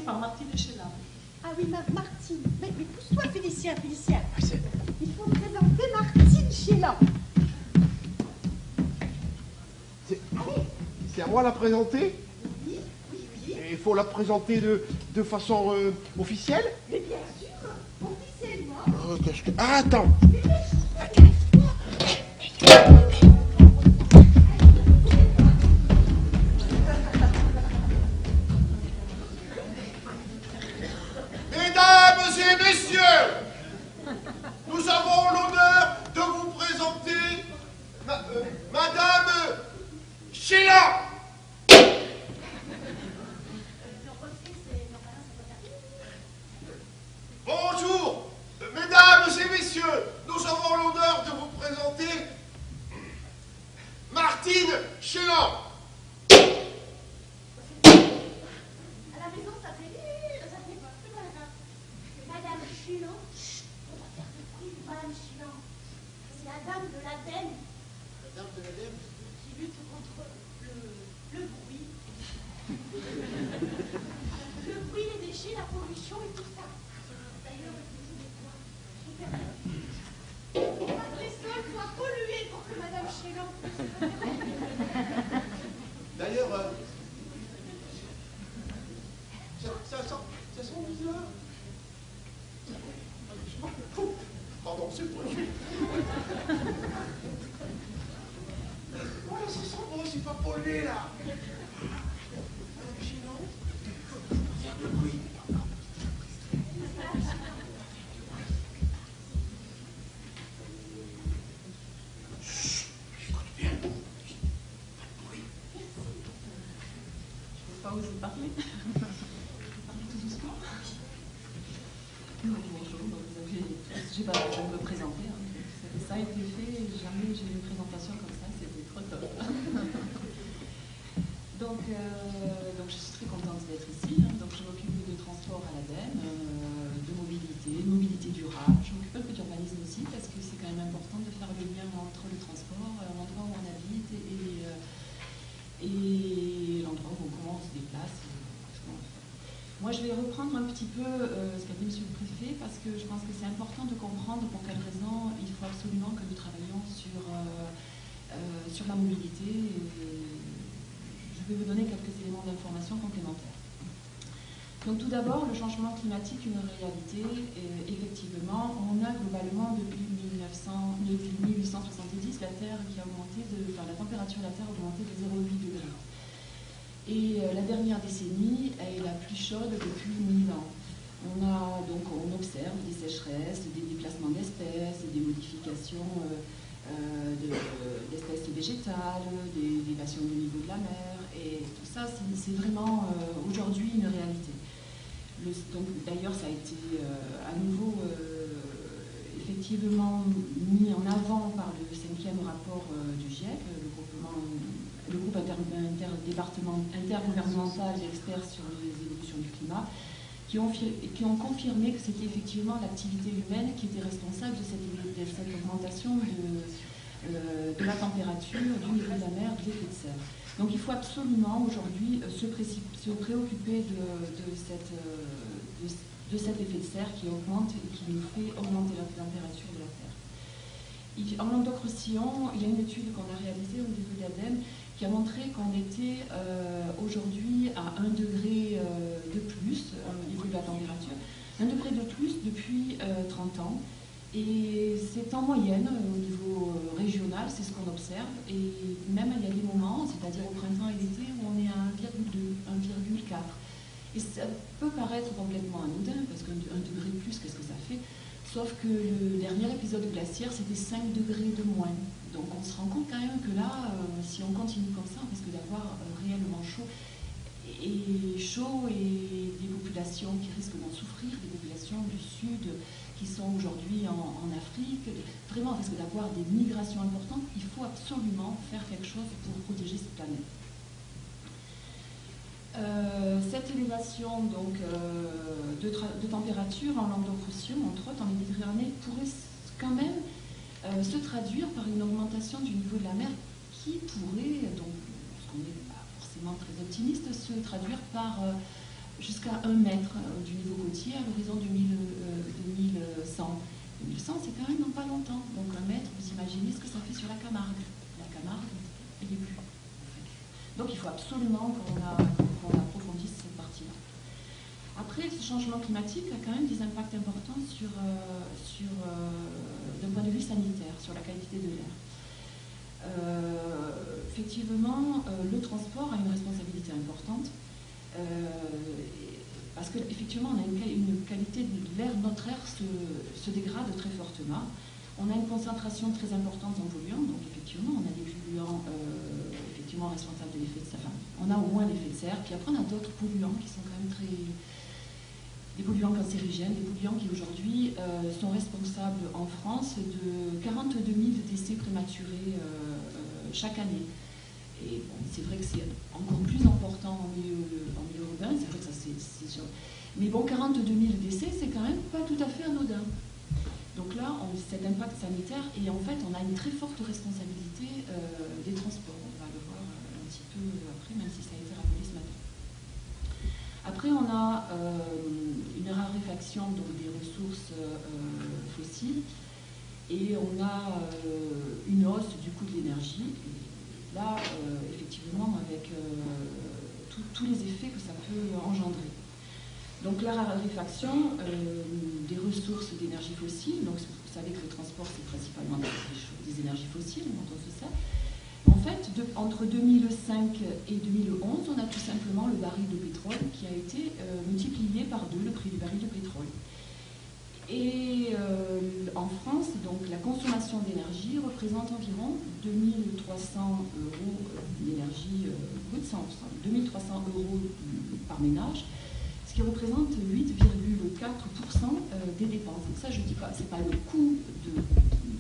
Par Martine Sheila. Ah oui, Martine. Mais pousse-toi, Félicien. Il faut présenter Martine Sheila. C'est à moi la présenter? Oui. Et il faut la présenter de façon officielle? Mais bien sûr, officiellement. Ah, attends. Mesdames et messieurs, nous avons l'honneur de vous présenter Madame Sheila. Bonjour, mesdames et messieurs, nous avons l'honneur de vous présenter Martine Sheila. À la maison, ça fait pas. C'est pas grave. Madame Sheila. On va faire de bruit, Madame Sheila. C'est la dame de l'ADEME. La dame de l'ADEME Qui lutte contre le bruit. Le bruit, les déchets, la pollution et tout ça. D'ailleurs, je voulais voir. Pas que les sols soient pollués pour que Madame Sheila. D'ailleurs, ça sent bizarre. Pardon, c'est pas lui. Oh, ça sent bon, c'est pas pollué là. Pas osé parler. Tout doucement. Bonjour, j'ai pas besoin de me présenter. Hein. Ça a été fait, jamais j'ai eu une présentation comme ça, c'était trop top. donc, je suis très contente d'être ici. Hein. Donc, je m'occupe de transport à l'ADEME, de mobilité durable. Je m'occupe un peu d'urbanisme aussi parce que c'est quand même important de faire le lien entre le transport, l'endroit où on habite et l'endroit où on se déplace. Moi, je vais reprendre un petit peu ce qu'a dit M. le Préfet, parce que je pense que c'est important de comprendre pour quelles raisons il faut absolument que nous travaillions sur la mobilité. Je vais vous donner quelques éléments d'information complémentaires. Donc tout d'abord, le changement climatique, une réalité. Effectivement, on a globalement depuis 1870 la température de la Terre a augmenté de 0,8 degrés. Et la dernière décennie est la plus chaude depuis 1000 ans. On observe des sécheresses, des déplacements d'espèces, des modifications d'espèces végétales, des élévations du niveau de la mer, et tout ça, c'est vraiment aujourd'hui une réalité. D'ailleurs, ça a été à nouveau effectivement mis en avant par le 5e rapport du GIEC, le groupe intergouvernemental d'experts sur les évolutions du climat, qui ont confirmé que c'était effectivement l'activité humaine qui était responsable de cette augmentation de la température, du niveau de la mer, de l'effet de serre. Donc il faut absolument aujourd'hui se préoccuper de cet effet de serre qui augmente et qui nous fait augmenter la température de la Terre. En Languedoc-Roussillon, il y a une étude qu'on a réalisée au niveau de l'ADEME qui a montré qu'on était aujourd'hui à 1 degré de plus au niveau de la température, 1 degré de plus depuis 30 ans. Et c'est en moyenne, au niveau régional, c'est ce qu'on observe. Et même il y a des moments, c'est-à-dire au printemps et l'été, où on est à 1,2, 1,4. Et ça peut paraître complètement anodin, parce qu'1 degré de plus, qu'est-ce que ça fait? Sauf que le dernier épisode glaciaire, c'était 5 degrés de moins. Donc on se rend compte quand même que là, si on continue comme ça, on risque d'avoir réellement chaud et des populations qui risquent d'en souffrir, des populations du Sud qui sont aujourd'hui en Afrique. Vraiment, on risque d'avoir des migrations importantes. Il faut absolument faire quelque chose pour protéger cette planète. Cette élévation donc, de température en Languedoc-Roussillon, entre autres en Méditerranée, pourrait quand même se traduire par une augmentation du niveau de la mer qui pourrait, donc, parce qu'on n'est pas forcément très optimiste, se traduire par jusqu'à 1 mètre du niveau côtier à l'horizon 2100. 2100, c'est quand même dans pas longtemps. Donc 1 mètre, vous imaginez ce que ça fait sur la Camargue. La Camargue, elle n'est plus. En fait. Donc il faut absolument qu'on approfondisse cette partie-là. Après, ce changement climatique a quand même des impacts importants d'un point de vue sanitaire, sur la qualité de l'air. Effectivement, le transport a une responsabilité importante parce qu'effectivement, on a une qualité de l'air, notre air se dégrade très fortement. On a une concentration très importante en polluants, donc effectivement, on a des polluants effectivement responsables de l'effet de serre. Enfin, on a au moins l'effet de serre, puis après on a d'autres polluants qui sont quand même des polluants cancérigènes, des polluants qui aujourd'hui sont responsables en France de 42 000 décès prématurés chaque année. Et bon, c'est vrai que c'est encore plus important en milieu urbain, c'est vrai que ça c'est mais bon, 42 000 décès, c'est quand même pas tout à fait anodin. Donc là, cet impact sanitaire, et en fait, on a une très forte responsabilité des transports. On va le voir un petit peu après, même si ça a été rappelé ce matin. Après, on a une raréfaction donc, des ressources fossiles et on a une hausse du coût de l'énergie. Là, effectivement, avec tous les effets que ça peut engendrer. Donc la raréfaction des ressources d'énergie fossile, donc vous savez que le transport c'est principalement des énergies fossiles, dont on se sert. En fait, entre 2005 et 2011, on a tout simplement le baril de pétrole qui a été multiplié par 2, le prix du baril de pétrole. Et en France, donc, la consommation d'énergie représente environ 2300 euros d'énergie brute, 2300 euros par ménage, ce qui représente 8,4% des dépenses. Donc ça, je ne dis pas, ce n'est pas le coût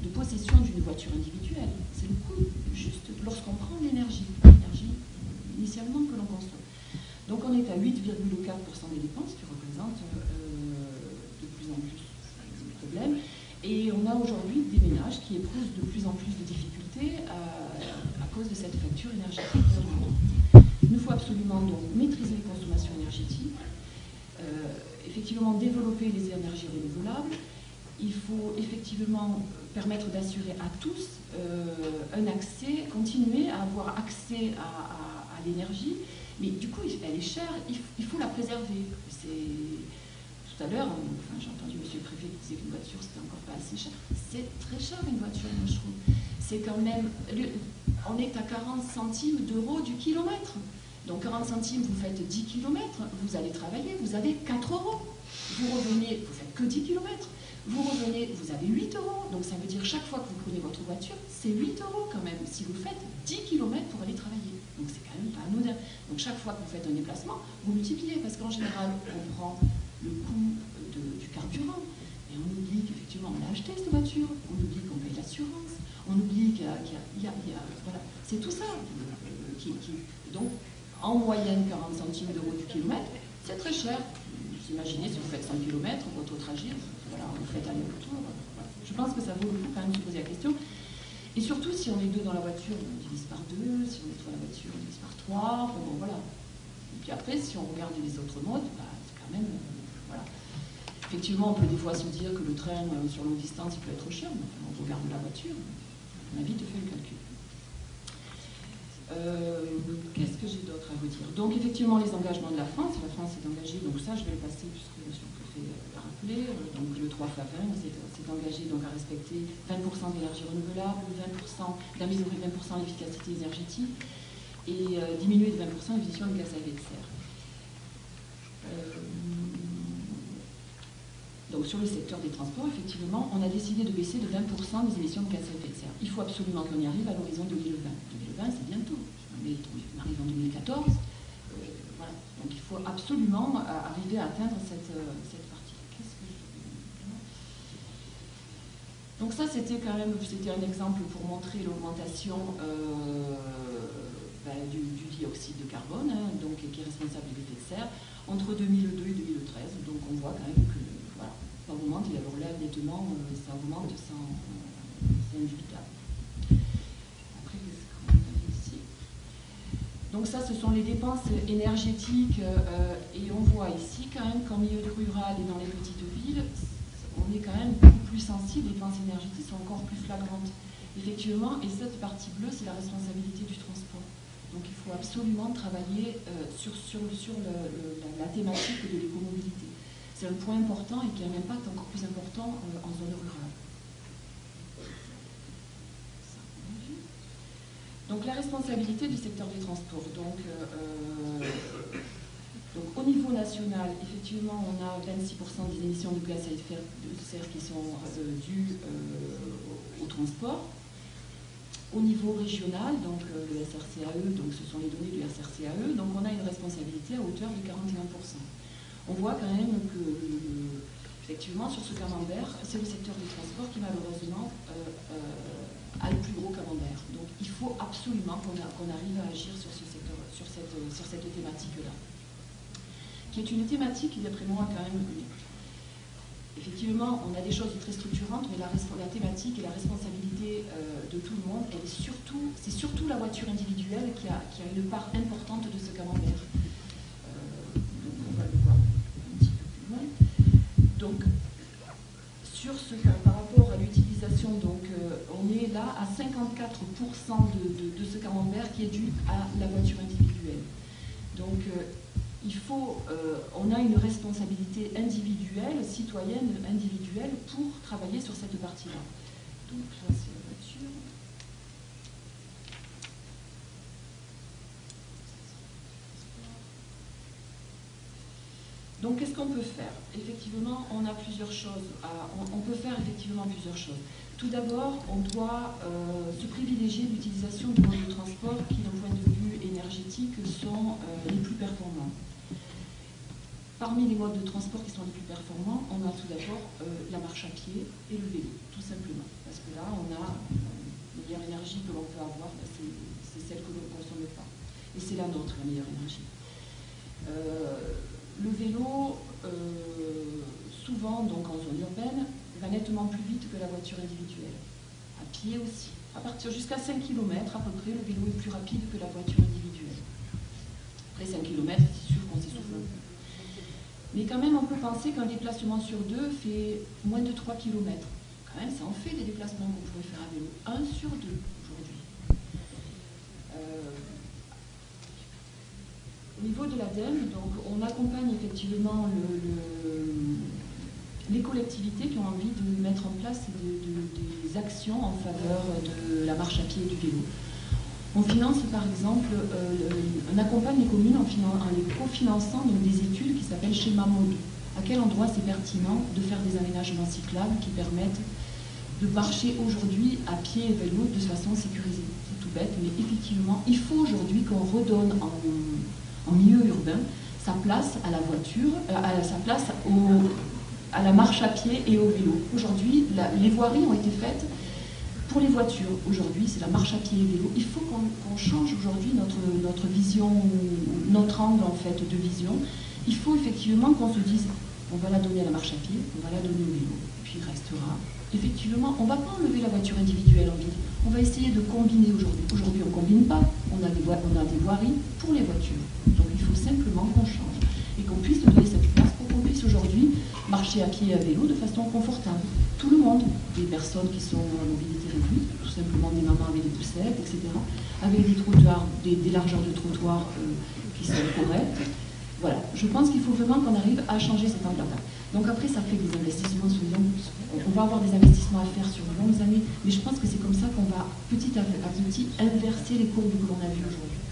de possession d'une voiture individuelle, c'est le coût juste lorsqu'on prend l'énergie initialement que l'on consomme. Donc on est à 8,4% des dépenses, qui représente de plus en plus de problèmes. Et on a aujourd'hui des ménages qui éprouvent de plus en plus de difficultés à cause de cette facture énergétique. Il nous faut absolument donc maîtriser les consommations énergétiques, effectivement développer les énergies renouvelables. Il faut effectivement permettre d'assurer à tous un accès, continuer à avoir accès à l'énergie, mais du coup elle est chère, il faut la préserver. Tout à l'heure, enfin, j'ai entendu M. le Préfet qui disait qu'une voiture c'était encore pas assez cher. C'est très cher une voiture, moi je trouve. C'est quand même, on est à 40 centimes d'euros du kilomètre. Donc 40 centimes, vous faites 10 km, vous allez travailler, vous avez 4 euros. Vous revenez, vous faites que 10 km. Vous revenez, vous avez 8 euros. Donc ça veut dire chaque fois que vous prenez votre voiture, c'est 8 euros quand même, si vous faites 10 km pour aller travailler. Donc c'est quand même pas anodin. Donc chaque fois que vous faites un déplacement, vous multipliez, parce qu'en général, on prend le coût du carburant, et on oublie qu'effectivement on a acheté cette voiture, on oublie qu'on paye l'assurance, on oublie qu'il y a voilà, c'est tout ça donc en moyenne 40 centimes d'euros du kilomètre, c'est très cher. Vous imaginez si vous faites 100 km, votre trajet, voilà, vous faites aller-retour. Voilà. Je pense que ça vaut le coup quand même de se poser la question. Et surtout, si on est 2 dans la voiture, on divise par 2, si on est 3 dans la voiture, on divise par 3, bon voilà. Et puis après, si on regarde les autres modes, bah, c'est quand même, voilà. Effectivement, on peut des fois se dire que le train sur longue distance, il peut être cher, mais enfin, on regarde la voiture, on a vite fait le calcul. Qu'est-ce que j'ai d'autre à vous dire? Donc effectivement les engagements de la France est engagée, donc ça je vais le passer puisque M. le Préfet l'a rappelé, donc le 3 x 20 s'est engagé donc à respecter 20% d'énergie renouvelable, d'améliorer 20% l'efficacité énergétique et diminuer de 20% l'émission de gaz à effet de serre. Donc sur le secteur des transports, effectivement, on a décidé de baisser de 20% les émissions de gaz à effet de serre. Il faut absolument qu'on y arrive à l'horizon 2020. 2020, c'est bientôt. On arrive en 2014. Voilà. Donc il faut absolument arriver à atteindre cette partie. Donc ça, c'était quand même un exemple pour montrer l'augmentation du dioxyde de carbone, donc, qui est responsable de l'effet de serre, entre 2002 et 2013. Donc on voit quand même que voilà, ça augmente, et alors là, nettement, ça augmente, c'est indubitable. Après, qu'est-ce qu'on a ici? Donc ça, ce sont les dépenses énergétiques et on voit ici quand même qu'en milieu rural et dans les petites villes, on est quand même beaucoup plus sensible, les dépenses énergétiques sont encore plus flagrantes. Effectivement, et cette partie bleue, c'est la responsabilité du transport. Donc il faut absolument travailler sur la thématique de l'écomobilité. C'est un point important et qui a un impact encore plus important en zone rurale. Donc la responsabilité du secteur des transports. Donc au niveau national, effectivement, on a 26% des émissions de gaz à effet de serre qui sont dues au transport. Au niveau régional, donc le SRCAE, donc ce sont les données du SRCAE, donc on a une responsabilité à hauteur de 41%. On voit quand même que, effectivement, sur ce camembert, c'est le secteur des transports qui malheureusement a le plus gros camembert. Donc il faut absolument qu'on arrive à agir sur ce secteur, sur cette thématique-là, qui est une thématique qui, d'après moi, quand même, effectivement, on a des choses très structurantes, mais la thématique et la responsabilité de tout le monde, c'est surtout la voiture individuelle qui a une part importante de ce camembert. Donc on va le voir un petit peu plus loin. Donc, par rapport à l'utilisation, donc on est là à 54% de ce camembert qui est dû à la voiture individuelle. Donc on a une responsabilité individuelle, citoyenne individuelle, pour travailler sur cette partie-là. Donc là, c'est la voiture. Donc, qu'est-ce qu'on peut faire? Effectivement, on a plusieurs choses. On peut faire effectivement plusieurs choses. Tout d'abord, on doit se privilégier l'utilisation de modes de transport qui, d'un point de vue énergétique, sont les plus performants. Parmi les modes de transport qui sont les plus performants, on a tout d'abord la marche à pied et le vélo, tout simplement. Parce que là, on a la meilleure énergie que l'on peut avoir, c'est celle que l'on ne consomme pas. Et c'est la nôtre, la meilleure énergie. Le vélo, souvent, donc en zone urbaine, va nettement plus vite que la voiture individuelle. À pied aussi. À partir jusqu'à 5 km, à peu près, le vélo est plus rapide que la voiture individuelle. Après 5 km, c'est sûr qu'on s'essouffle un peu. Mais quand même, on peut penser qu'un déplacement sur deux fait moins de 3 km. Quand même, ça en fait des déplacements qu'on pourrait faire à vélo. 1 sur 2 aujourd'hui. Au niveau de l'ADEME, donc, on accompagne effectivement les collectivités qui ont envie de mettre en place des actions en faveur de la marche à pied et du vélo. On finance par exemple, on accompagne les communes en les cofinançant donc, des études qui s'appellent schéma mode. À quel endroit c'est pertinent de faire des aménagements cyclables qui permettent de marcher aujourd'hui à pied et vélo de façon sécurisée. C'est tout bête, mais effectivement, il faut aujourd'hui qu'on redonne en milieu urbain sa place à la voiture, sa place à la marche à pied et au vélo. Aujourd'hui, les voiries ont été faites pour les voitures. Aujourd'hui, c'est la marche à pied et vélo. Il faut qu'on change aujourd'hui notre vision, notre angle en fait de vision. Il faut effectivement qu'on se dise, on va la donner à la marche à pied, on va la donner au vélo, puis il restera. Effectivement, on ne va pas enlever la voiture individuelle en ville. On va essayer de combiner aujourd'hui. Aujourd'hui, on ne combine pas. On a des voiries pour les voitures. Donc, il faut simplement qu'on change et qu'on puisse donner cette place pour qu'on puisse aujourd'hui marcher à pied et à vélo de façon confortable. Tout le monde, des personnes qui sont à mobilité réduite, tout simplement des mamans avec des poussettes, etc., avec des trottoirs, des largeurs de trottoirs qui sont correctes. Voilà, je pense qu'il faut vraiment qu'on arrive à changer cet angle-là. Donc après, ça fait des investissements sur on va avoir des investissements à faire sur de longues années, mais je pense que c'est comme ça qu'on va petit à petit inverser les courbes que l'on a vues aujourd'hui.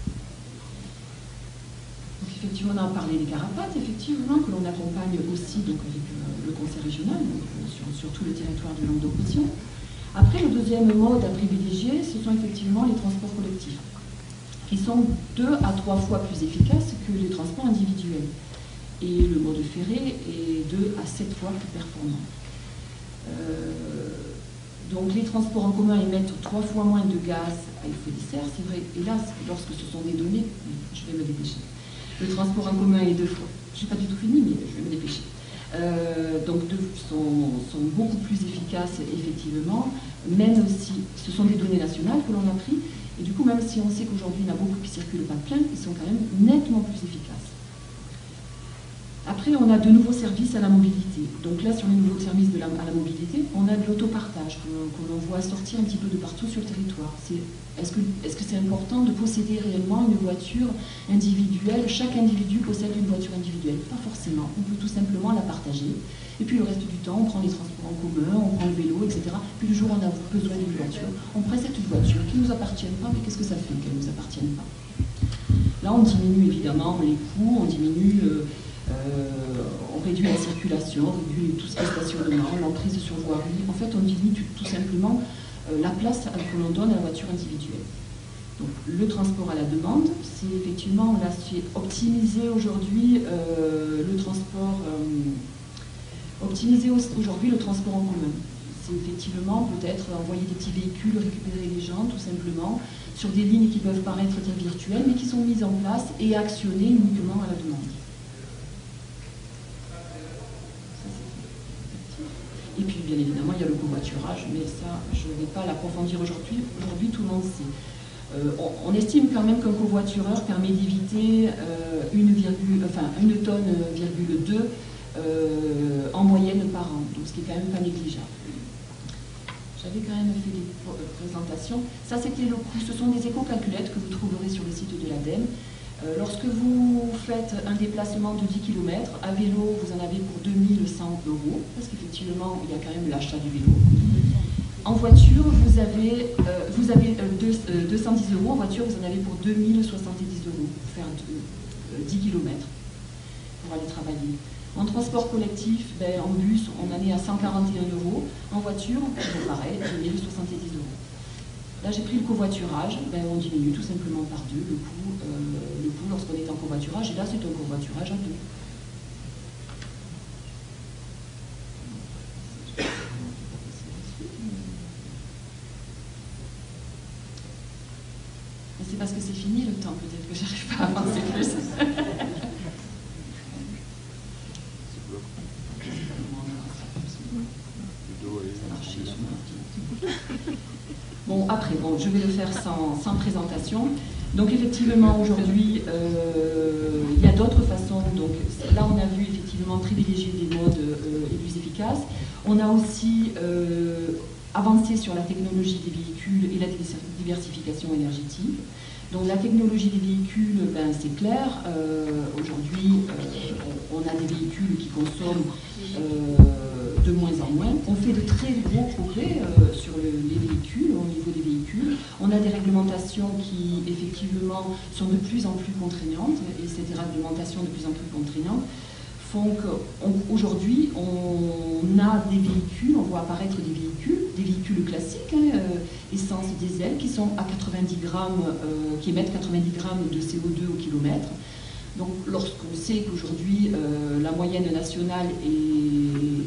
Donc effectivement, on a parlé des carapates, effectivement, que l'on accompagne aussi donc, avec le conseil régional, donc, sur tout le territoire de Languedoc-Roussillon. Après, le deuxième mode à privilégier, ce sont effectivement les transports collectifs, qui sont 2 à 3 fois plus efficaces que les transports individuels. Et le mode ferré est 2 à 7 fois plus performant. Donc les transports en commun émettent 3 fois moins de gaz à effet de serre, c'est vrai. Et là, lorsque ce sont des données, je vais me dépêcher. Le transport en commun est 2 fois. Je n'ai pas du tout fini, mais je vais me dépêcher. Donc sont beaucoup plus efficaces, effectivement. Même aussi, ce sont des données nationales que l'on a prises. Et du coup, même si on sait qu'aujourd'hui, il y en a beaucoup qui circulent pas plein, ils sont quand même nettement plus efficaces. Après, on a de nouveaux services à la mobilité. Donc là, sur les nouveaux services à la mobilité, on a de l'autopartage que l'on voit sortir un petit peu de partout sur le territoire. Est-ce que c'est important de posséder réellement une voiture individuelle? Chaque individu possède une voiture individuelle? Pas forcément. On peut tout simplement la partager. Et puis le reste du temps, on prend les transports en commun, on prend le vélo, etc. Puis le jour où on a besoin d'une voiture, on prête cette voiture qui ne nous appartient pas, mais qu'est-ce que ça fait qu'elle ne nous appartienne pas? Là, on diminue évidemment les coûts, on diminue... on réduit la circulation, on réduit tout ce qui est stationnement, l'emprise sur voirie. En fait, on diminue tout simplement la place que l'on donne à la voiture individuelle. Donc, le transport à la demande, c'est effectivement, là, c'est optimiser aujourd'hui le transport en commun. C'est effectivement peut-être envoyer des petits véhicules, récupérer les gens tout simplement sur des lignes qui peuvent paraître dire virtuelles, mais qui sont mises en place et actionnées uniquement à la demande. Et puis, bien évidemment, il y a le covoiturage, mais ça, je ne vais pas l'approfondir aujourd'hui. Aujourd'hui, tout le monde sait. On estime quand même qu'un covoitureur permet d'éviter 1 tonne, 2 en moyenne par an, donc ce qui est quand même pas négligeable. J'avais quand même fait des présentations. Ça, c'était le coût. Ce sont des éco-calculettes que vous trouverez sur le site de l'ADEME. Lorsque vous faites un déplacement de 10 km, à vélo, vous en avez pour 2100 €, parce qu'effectivement, il y a quand même l'achat du vélo. En voiture, vous avez 210 €. En voiture, vous en avez pour 2070 € pour faire 10 km pour aller travailler. En transport collectif, en bus, on en est à 141 €. En voiture, c'est pareil, 2070 €. Là, j'ai pris le covoiturage, on diminue tout simplement par 2 le coût lorsqu'on est en covoiturage, et là, c'est un covoiturage à 2. C'est parce que c'est fini le temps, peut-être que j'arrive pas à avancer plus. Bon, après, je vais le faire sans présentation. Donc, effectivement, aujourd'hui, il y a d'autres façons. Donc, là, on a vu effectivement privilégier des modes les plus efficaces. On a aussi avancé sur la technologie des véhicules et la diversification énergétique. Donc, la technologie des véhicules, c'est clair. Aujourd'hui, on a des véhicules qui consomment de moins en moins. On fait de très gros progrès sur les véhicules, au niveau des véhicules. On a des réglementations qui, effectivement, sont de plus en plus contraignantes, et ces réglementations de plus en plus contraignantes font qu'aujourd'hui, on a des véhicules, on voit apparaître des véhicules classiques, essence diesel, qui sont à 90 grammes, qui émettent 90 grammes de CO2 au kilomètre. Donc, lorsqu'on sait qu'aujourd'hui, la moyenne nationale est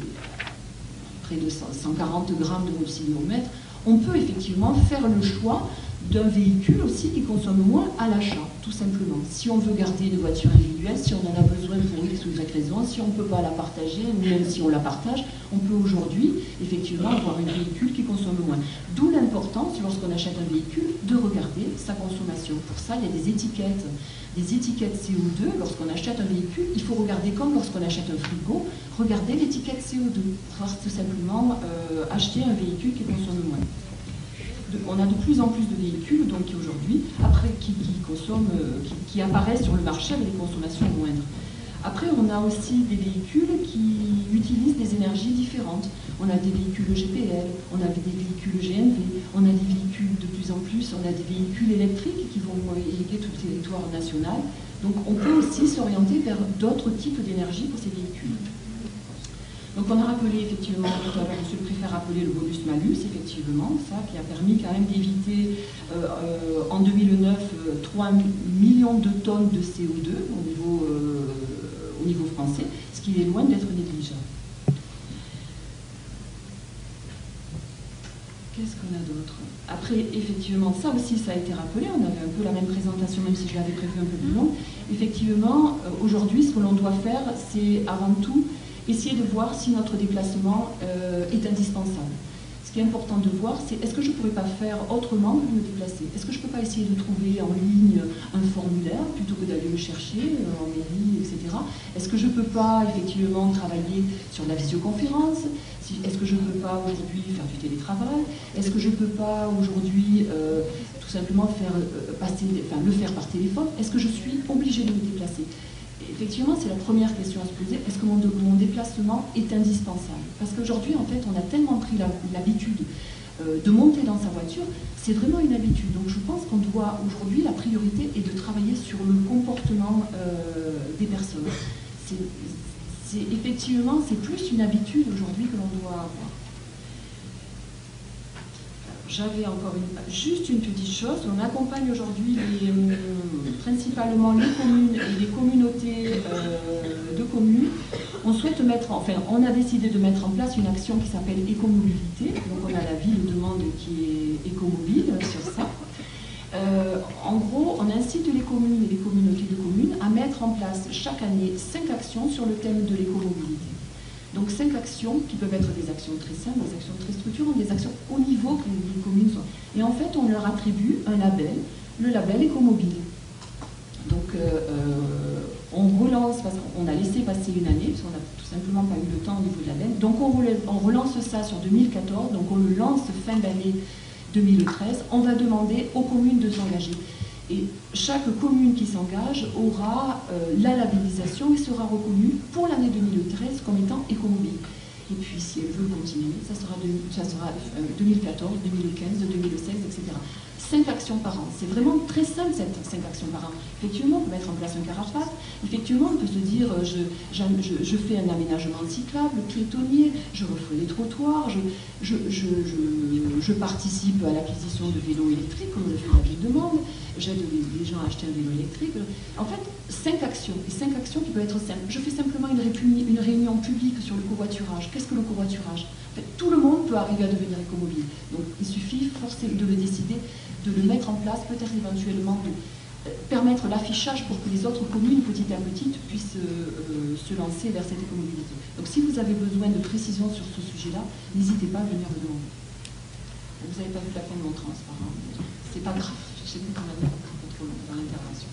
près de 140 grammes de kilomètre, on peut effectivement faire le choix d'un véhicule aussi qui consomme moins à l'achat, tout simplement. Si on veut garder une voiture individuelle, si on en a besoin pour X ou Y raison, si on ne peut pas la partager, ou même si on la partage, on peut aujourd'hui effectivement avoir un véhicule qui consomme moins. D'où l'importance, lorsqu'on achète un véhicule, de regarder sa consommation. Pour ça, il y a des étiquettes CO2. Lorsqu'on achète un véhicule, il faut regarder comme lorsqu'on achète un frigo, regarder l'étiquette CO2 pour tout simplement acheter un véhicule qui consomme moins. On a de plus en plus de véhicules donc aujourd'hui qui apparaissent sur le marché avec des consommations moindres. Après, on a aussi des véhicules qui utilisent des énergies différentes. On a des véhicules GPL, on a des véhicules GNV, on a des véhicules de plus en plus, on a des véhicules électriques qui vont irriguer tout le territoire national. Donc on peut aussi s'orienter vers d'autres types d'énergie pour ces véhicules. Donc on a rappelé effectivement, tout à l'heure, je préfère rappeler le bonus-malus, effectivement, ça qui a permis quand même d'éviter en 2009 3 millions de tonnes de CO2 au niveau français, ce qui est loin d'être négligeable. Qu'est-ce qu'on a d'autre? Après, effectivement, ça aussi, ça a été rappelé, on avait un peu la même présentation, même si je l'avais prévu un peu plus long. Effectivement, aujourd'hui, ce que l'on doit faire, c'est avant tout essayer de voir si notre déplacement est indispensable. Ce qui est important de voir, c'est est-ce que je ne pourrais pas faire autrement que de me déplacer? Est-ce que je ne peux pas essayer de trouver en ligne un formulaire plutôt que d'aller le chercher en mairie, etc. Est-ce que je ne peux pas effectivement travailler sur la visioconférence? Est-ce que je ne peux pas aujourd'hui faire du télétravail? Est-ce que je ne peux pas aujourd'hui tout simplement le faire par téléphone? Est-ce que je suis obligée de me déplacer? Effectivement, c'est la première question à se poser. Est-ce que mon déplacement est indispensable? Parce qu'aujourd'hui, en fait, on a tellement pris l'habitude de monter dans sa voiture, c'est vraiment une habitude. Donc je pense qu'on doit, aujourd'hui, la priorité est de travailler sur le comportement des personnes. Effectivement, c'est plus une habitude aujourd'hui que l'on doit avoir. J'avais encore juste une petite chose. On accompagne aujourd'hui principalement les communes et les communautés de communes. On souhaite on a décidé de mettre en place une action qui s'appelle écomobilité. Donc on a la ville de Mende qui est écomobile sur ça. En gros, on incite les communes et les communautés de communes à mettre en place chaque année 5 actions sur le thème de l'écomobilité. Donc 5 actions qui peuvent être des actions très simples, des actions très structurantes, des actions au niveau que les communes sont. Et en fait, on leur attribue un label, le label écomobile. Donc on relance, parce qu'on a laissé passer une année, parce qu'on n'a tout simplement pas eu le temps au niveau de la laine. Donc on relance ça sur 2014, donc on le lance fin d'année 2013. On va demander aux communes de s'engager. Et chaque commune qui s'engage aura la labellisation et sera reconnue pour l'année 2013 comme étant écomobile. Et puis si elle veut continuer, ça sera 2014, 2015, 2016, etc. 5 actions par an. C'est vraiment très simple, cette 5 actions par an. Effectivement, on peut mettre en place un carapate. Effectivement, on peut se dire, je fais un aménagement cyclable, piétonnier, je refais les trottoirs, je participe à l'acquisition de vélos électriques, comme le fait la ville de Mende, j'aide les gens à acheter un vélo électrique. En fait, 5 actions, et 5 actions qui peuvent être simples. Je fais simplement une réunion publique sur le covoiturage. Qu'est-ce que le covoiturage? En fait, tout le monde peut arriver à devenir écomobile. Donc, il suffit forcément de le décider, de le mettre en place, peut-être éventuellement de permettre l'affichage pour que les autres communes, petit à petit, puissent se lancer vers cette écomobilité. Donc si vous avez besoin de précisions sur ce sujet-là, n'hésitez pas à venir me demander. Vous n'avez pas vu la fin de mon transparent. C'est pas grave, je sais que quand même beaucoup trop long dans l'intervention.